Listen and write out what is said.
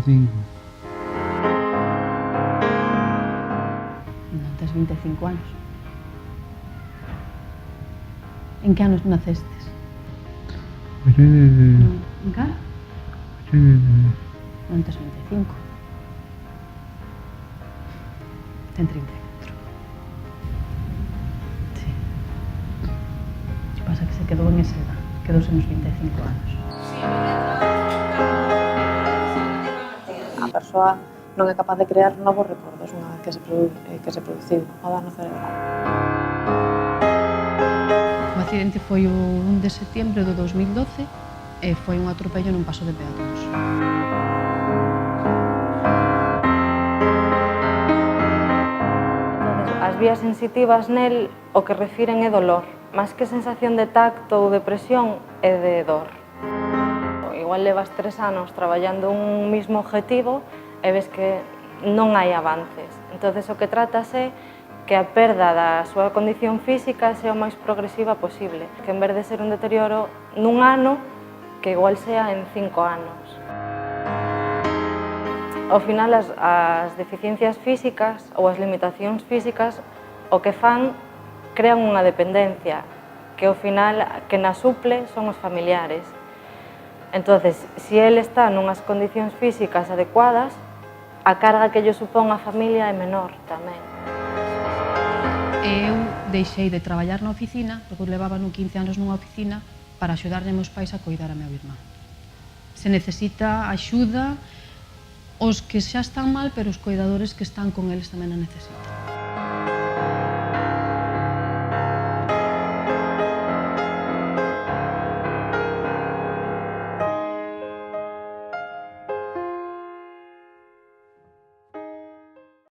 25. Non tes 25 anos. En que anos nacestes? 83. En cal? 83. Non tes 25. Ten 34. Sí. Que pasa que se quedou en esa edad. Quedouse nos 25 anos. A persoa non é capaz de crear novos recordos unha vez que se produciu o dano cerebral. O accidente foi o 1 de setembro de 2012 e foi un atropello nun paso de peatóns. As vías sensitivas nel o que refiren é dolor, máis que sensación de tacto ou de presión é de dor. Igual levas 3 anos traballando un mismo objetivo e ves que non hai avances. Entonces o que tratas é que a perda da súa condición física sea o máis progresiva posible, que en vez de ser un deterioro nun ano, que igual sea en 5 anos. Ao final, as deficiencias físicas ou as limitacións físicas o que fan crean unha dependencia, que ao final que na suple son os familiares. Entonces, se el está nunhas condicións físicas adecuadas, a carga que lle supón a familia é menor tamén. Eu deixei de traballar na oficina, porque levaba 15 anos nunha oficina, para axudarlle a meus pais a coidar a meu irmán. Se necesita axuda, os que xa están mal, pero os coidadores que están con eles tamén a necesitan.